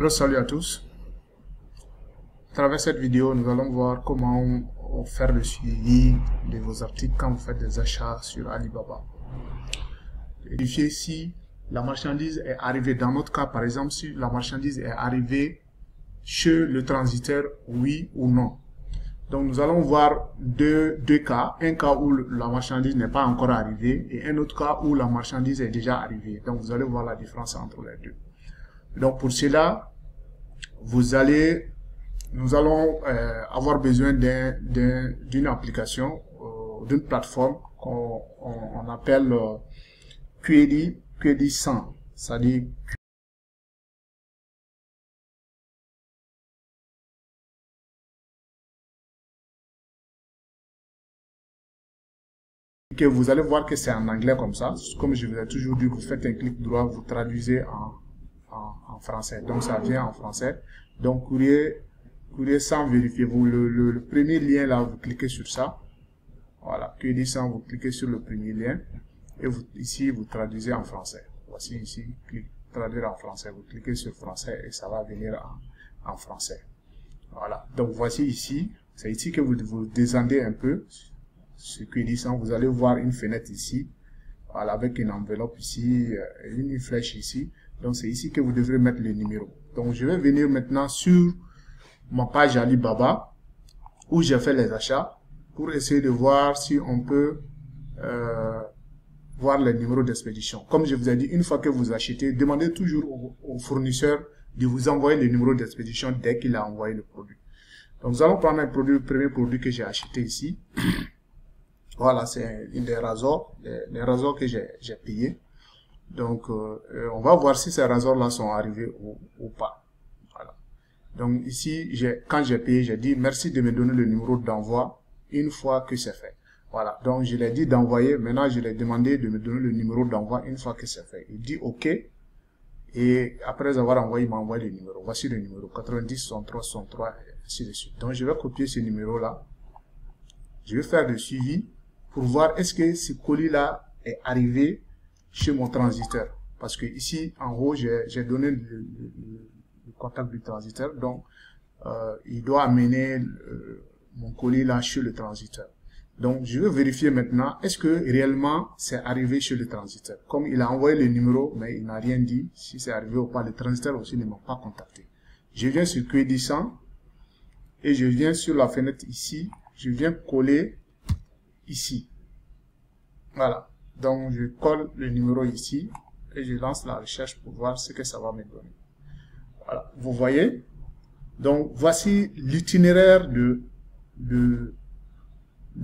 Alors salut à tous. À travers cette vidéo, nous allons voir comment faire le suivi de vos articles quand vous faites des achats sur Alibaba. Vérifier si la marchandise est arrivée. Dans notre cas, par exemple, si la marchandise est arrivée chez le transiteur, oui ou non. Donc nous allons voir deux cas. Un cas où la marchandise n'est pas encore arrivée et un autre cas où la marchandise est déjà arrivée. Donc vous allez voir la différence entre les deux. Donc pour cela, nous allons avoir besoin d'une application, d'une plateforme qu'on appelle QD 100. C'est-à-dire que vous allez voir que c'est en anglais comme ça. Comme je vous ai toujours dit, vous faites un clic droit, vous traduisez en français. Donc ça vient en français. Donc courrier sans vérifier. Vous le premier lien là, vous cliquez sur ça. Voilà, QD 100, vous cliquez sur le premier lien et ici vous traduisez en français. Voici ici, traduire en français. Vous cliquez sur français et ça va venir en français. Voilà. Donc voici ici, c'est ici que vous descendez un peu. Ce QD 100, vous allez voir une fenêtre ici. Voilà, avec une enveloppe ici, une flèche ici. Donc c'est ici que vous devrez mettre le numéro. Donc je vais venir maintenant sur ma page Alibaba où j'ai fait les achats pour essayer de voir si on peut voir les numéros d'expédition. Comme je vous ai dit, une fois que vous achetez, demandez toujours au fournisseur de vous envoyer le numéro d'expédition dès qu'il a envoyé le produit. Donc nous allons prendre le premier produit que j'ai acheté ici. Voilà, c'est une des rasoirs, les rasoirs que j'ai payé. Donc, on va voir si ces rasoirs-là sont arrivés ou pas. Voilà. Donc, ici, quand j'ai payé, j'ai dit merci de me donner le numéro d'envoi une fois que c'est fait. Voilà. Donc, je l'ai dit d'envoyer. Maintenant, je l'ai demandé de me donner le numéro d'envoi une fois que c'est fait. Il dit OK. Et après avoir envoyé, il m'a envoyé le numéro. Voici le numéro 90 63 63 et ainsi de suite. Donc, je vais copier ce numéro-là. Je vais faire le suivi pour voir est-ce que ce colis-là est arrivé chez mon transiteur. Parce que ici, en haut, j'ai donné le contact du transiteur. Donc, il doit amener mon colis là chez le transiteur. Donc, je vais vérifier maintenant, est-ce que réellement c'est arrivé chez le transiteur. Comme il a envoyé le numéro, mais il n'a rien dit si c'est arrivé ou pas. Le transiteur aussi ne m'a pas contacté. Je viens sur QD 100 et je viens sur la fenêtre ici. Je viens coller ici. Voilà. Donc, je colle le numéro ici et je lance la recherche pour voir ce que ça va me donner. Voilà. Vous voyez? Donc, voici l'itinéraire de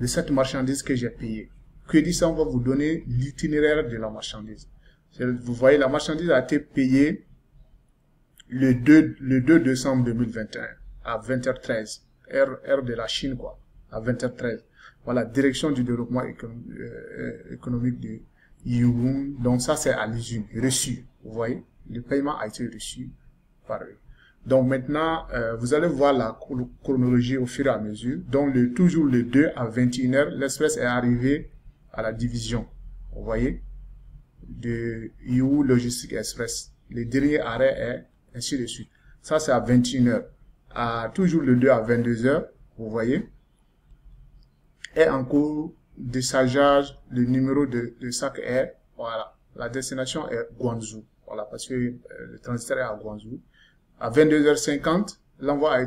cette marchandise que j'ai payée. QD 100 va vous donner l'itinéraire de la marchandise. Vous voyez, la marchandise a été payée le 2 décembre 2021 à 20h13. Heure de la Chine, quoi. À 20h13. Voilà, direction du développement économique de Yulun. Donc ça, c'est à l'usine, reçu. Vous voyez, le paiement a été reçu par eux. Donc maintenant, vous allez voir la chronologie au fur et à mesure. Donc toujours le 2 à 21h, l'express est arrivé à la division. Vous voyez, de You Logistic Express. Le dernier arrêt est ainsi de suite. Ça, c'est à 21h. Toujours le 2 à 22h, vous voyez. Et en cours de chargeage, le numéro de sac est, voilà, la destination est Guangzhou, voilà, parce que le transiteur est à Guangzhou. À 22h50, l'envoi a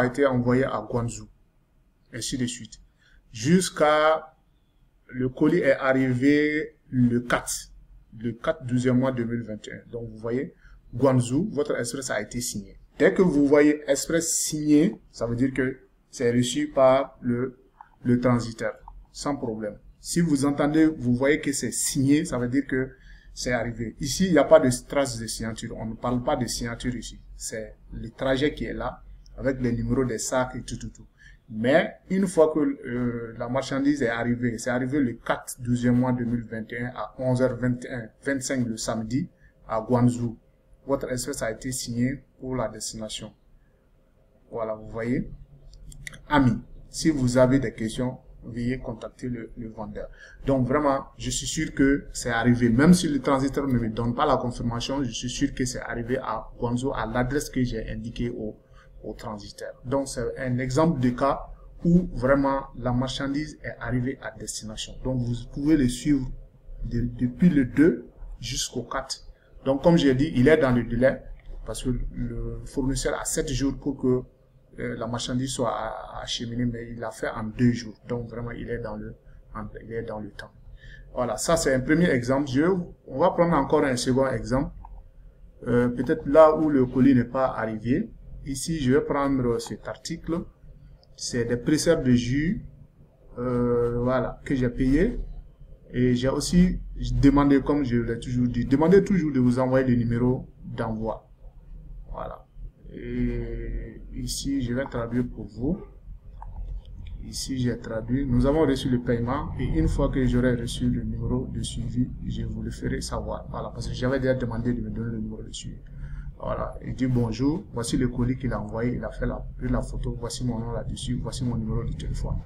été envoyé à Guangzhou, ainsi de suite. Jusqu'à, le colis est arrivé le 12e mois 2021. Donc, vous voyez, Guangzhou, votre express a été signé. Dès que vous voyez express signé, ça veut dire que c'est reçu par le transiteur, sans problème. Si vous entendez, vous voyez que c'est signé, ça veut dire que c'est arrivé. Ici, il n'y a pas de trace de signature. On ne parle pas de signature ici. C'est le trajet qui est là, avec les numéros des sacs et tout. Mais, une fois que la marchandise est arrivée, c'est arrivé le 12e mois 2021 à 11h25 le samedi à Guangzhou. Votre espèce a été signé pour la destination. Voilà, vous voyez. Amis, si vous avez des questions, veuillez contacter le vendeur. Donc vraiment, je suis sûr que c'est arrivé. Même si le transitaire ne me donne pas la confirmation, je suis sûr que c'est arrivé à Guangzhou, à l'adresse que j'ai indiquée au transitaire. Donc c'est un exemple de cas où vraiment la marchandise est arrivée à destination. Donc vous pouvez le suivre depuis le 2 jusqu'au 4. Donc comme j'ai dit, il est dans le délai parce que le fournisseur a 7 jours pour que la marchandise soit acheminée, mais il l'a fait en 2 jours. Donc vraiment, il est dans le temps. Voilà, ça c'est un premier exemple. On va prendre encore un second exemple. Peut-être là où le colis n'est pas arrivé. Ici, je vais prendre cet article. C'est des presseurs de jus, voilà, que j'ai payé. Et j'ai aussi demandé, comme je l'ai toujours dit, demandez toujours de vous envoyer le numéro d'envoi. Voilà. Et ici, je vais traduire pour vous. Ici, j'ai traduit. Nous avons reçu le paiement et une fois que j'aurai reçu le numéro de suivi, je vous le ferai savoir. Voilà, parce que j'avais déjà demandé de me donner le numéro de suivi. Voilà, il dit bonjour, voici le colis qu'il a envoyé, il a fait la photo, voici mon nom là-dessus, voici mon numéro de téléphone.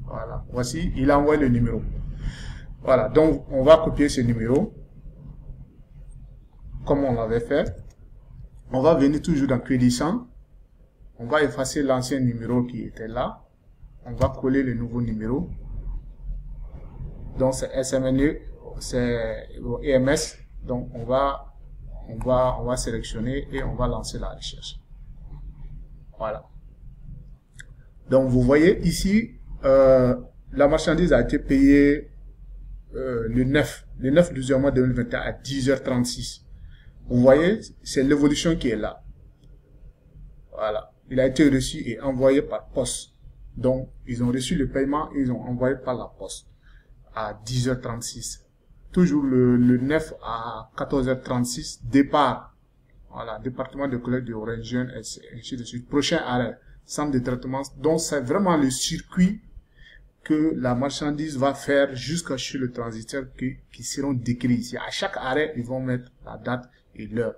Voilà, voici, il a envoyé le numéro. Voilà, donc on va copier ce numéro, comme on l'avait fait. On va venir toujours dans Crédit 100. On va effacer l'ancien numéro qui était là. On va coller le nouveau numéro. Donc c'est SMNE, c'est EMS. Donc on va sélectionner et on va lancer la recherche. Voilà. Donc vous voyez ici, la marchandise a été payée le 9 du mois 2021 à 10h36. Vous voyez, c'est l'évolution qui est là. Voilà. Il a été reçu et envoyé par poste. Donc, ils ont reçu le paiement et ils ont envoyé par la poste à 10h36. Toujours le 9 à 14h36, départ. Voilà, département de collecte de Orange, ainsi de suite. Prochain arrêt, centre de traitement. Donc, c'est vraiment le circuit que la marchandise va faire jusqu'à chez le transitaire qui seront décrits ici. À chaque arrêt, ils vont mettre la date et l'heure.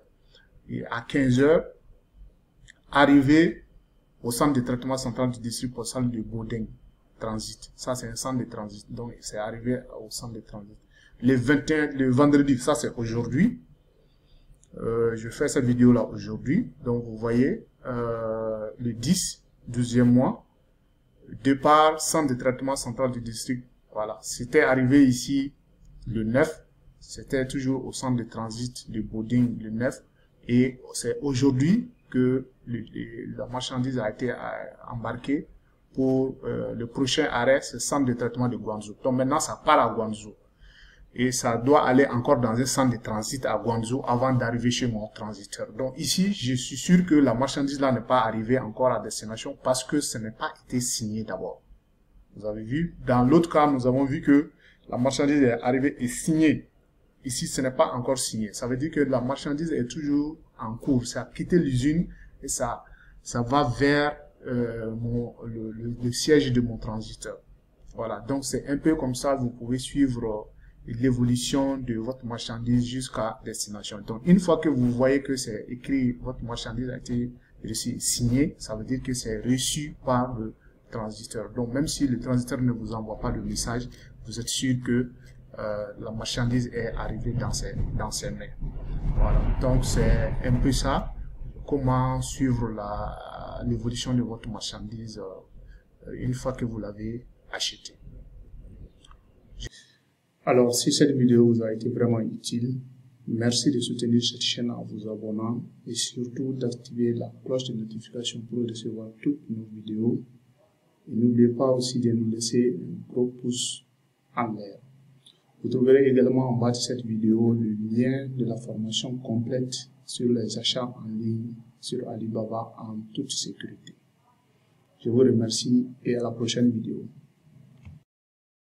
Et à 15h, arrivé au centre de traitement central du district postal de Baudin, transit. Ça, c'est un centre de transit. Donc, c'est arrivé au centre de transit. Le vendredi, ça, c'est aujourd'hui. Je fais cette vidéo-là aujourd'hui. Donc, vous voyez, le 10, 12e mois, départ, centre de traitement central du district. Voilà. C'était arrivé ici le 9. C'était toujours au centre de transit de Baudin le 9. Et c'est aujourd'hui que la marchandise a été embarquée pour le prochain arrêt, c'est le centre de traitement de Guangzhou. Donc maintenant, ça part à Guangzhou. Et ça doit aller encore dans un centre de transit à Guangzhou avant d'arriver chez mon transiteur. Donc ici, je suis sûr que la marchandise là n'est pas arrivée encore à destination parce que ce n'est pas été signé d'abord. Vous avez vu, dans l'autre cas, nous avons vu que la marchandise est arrivée et signée. Ici, ce n'est pas encore signé. Ça veut dire que la marchandise est toujours en cours. Ça a quitté l'usine et ça va vers le siège de mon transiteur. Voilà. Donc, c'est un peu comme ça. Vous pouvez suivre l'évolution de votre marchandise jusqu'à destination. Donc, une fois que vous voyez que c'est écrit, votre marchandise a été reçue, signée, ça veut dire que c'est reçu par le transiteur. Donc, même si le transiteur ne vous envoie pas de message, vous êtes sûr que la marchandise est arrivée dans ses mains. Voilà. Donc c'est un peu ça, comment suivre l'évolution de votre marchandise une fois que vous l'avez achetée. Alors si cette vidéo vous a été vraiment utile, merci de soutenir cette chaîne en vous abonnant et surtout d'activer la cloche de notification pour recevoir toutes nos vidéos. Et n'oubliez pas aussi de nous laisser un gros pouce en l'air. Vous trouverez également en bas de cette vidéo le lien de la formation complète sur les achats en ligne sur Alibaba en toute sécurité. Je vous remercie et à la prochaine vidéo.